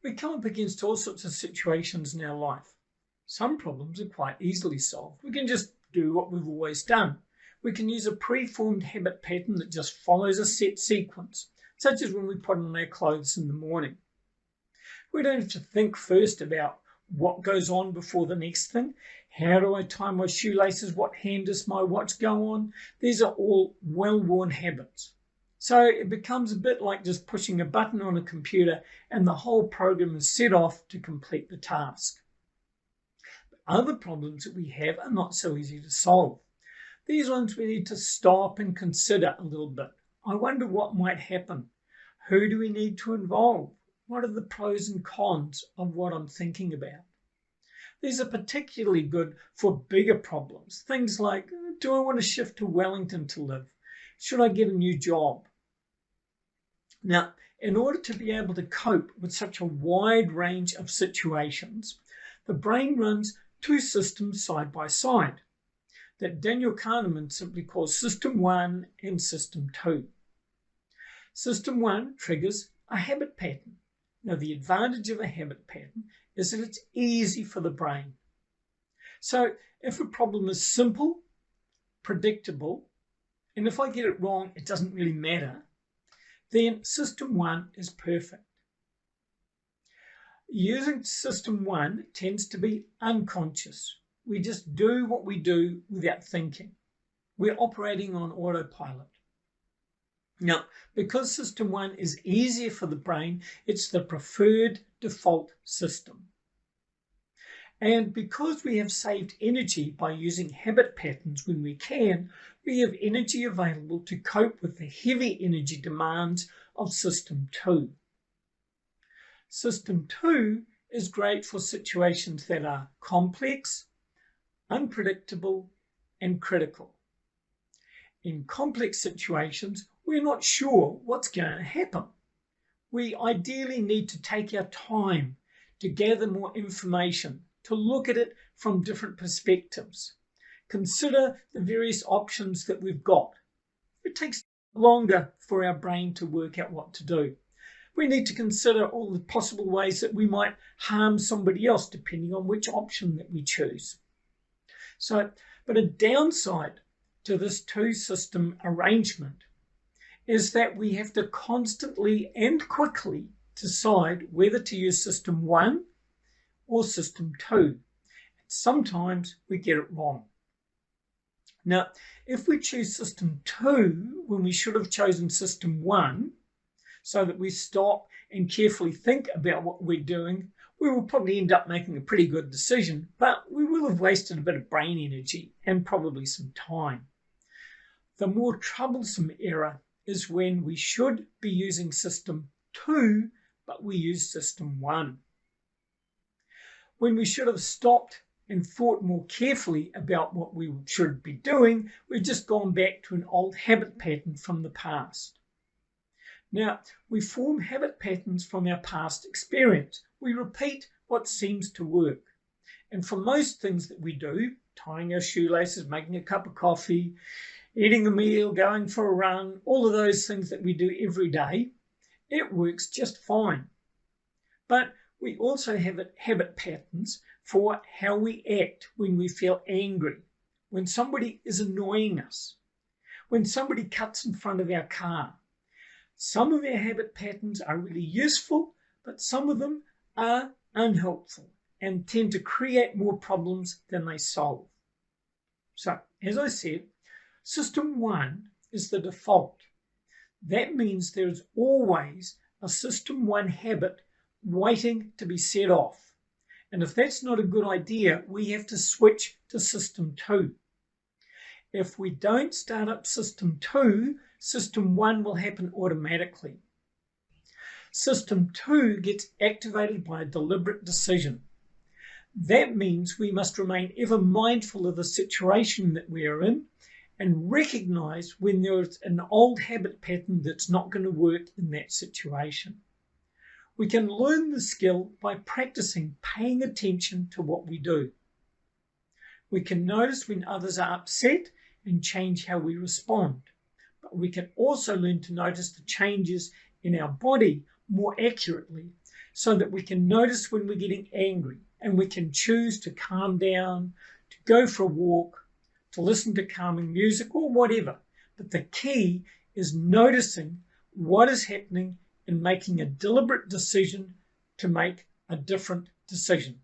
We come up against all sorts of situations in our life. Some problems are quite easily solved. We can just do what we've always done. We can use a preformed habit pattern that just follows a set sequence, such as when we put on our clothes in the morning. We don't have to think first about what goes on before the next thing. How do I tie my shoelaces? What hand does my watch go on? These are all well-worn habits. So it becomes a bit like just pushing a button on a computer and the whole program is set off to complete the task. But other problems that we have are not so easy to solve. These ones we need to stop and consider a little bit. I wonder what might happen. Who do we need to involve? What are the pros and cons of what I'm thinking about? These are particularly good for bigger problems. Things like, do I want to shift to Wellington to live? Should I get a new job? Now, in order to be able to cope with such a wide range of situations, the brain runs two systems side by side that Daniel Kahneman simply calls System 1 and System 2. System 1 triggers a habit pattern. Now, the advantage of a habit pattern is that it's easy for the brain. So if a problem is simple, predictable, and if I get it wrong, it doesn't really matter, then System 1 is perfect. Using System 1 tends to be unconscious. We just do what we do without thinking. We're operating on autopilot. Now, because System 1 is easier for the brain, it's the preferred default system. And because we have saved energy by using habit patterns when we can, we have energy available to cope with the heavy energy demands of System 2. System 2 is great for situations that are complex, unpredictable, and critical. In complex situations, we're not sure what's going to happen. We ideally need to take our time to gather more information, to look at it from different perspectives. Consider the various options that we've got. It takes longer for our brain to work out what to do. We need to consider all the possible ways that we might harm somebody else depending on which option that we choose. But a downside to this two-system arrangement is that we have to constantly and quickly decide whether to use System 1 or System 2. And sometimes we get it wrong. Now, if we choose System 2 when we should have chosen System 1, so that we stop and carefully think about what we're doing, we will probably end up making a pretty good decision, but we will have wasted a bit of brain energy and probably some time. The more troublesome error is when we should be using System 2, but we use System 1. When we should have stopped and thought more carefully about what we should be doing, we've just gone back to an old habit pattern from the past. Now, we form habit patterns from our past experience. We repeat what seems to work. And for most things that we do, tying our shoelaces, making a cup of coffee, eating a meal, going for a run, all of those things that we do every day, it works just fine. But we also have habit patterns for how we act when we feel angry, when somebody is annoying us, when somebody cuts in front of our car. Some of our habit patterns are really useful, but some of them are unhelpful and tend to create more problems than they solve. So, as I said, System 1 is the default. That means there is always a System 1 habit waiting to be set off. And if that's not a good idea, we have to switch to System 2. If we don't start up System 2, System 1 will happen automatically. System 2 gets activated by a deliberate decision. That means we must remain ever mindful of the situation that we are in and recognize when there is an old habit pattern that's not going to work in that situation. We can learn the skill by practicing paying attention to what we do. We can notice when others are upset and change how we respond. But we can also learn to notice the changes in our body more accurately so that we can notice when we're getting angry and we can choose to calm down, to go for a walk, to listen to calming music or whatever. But the key is noticing what is happening and making a deliberate decision to make a different decision.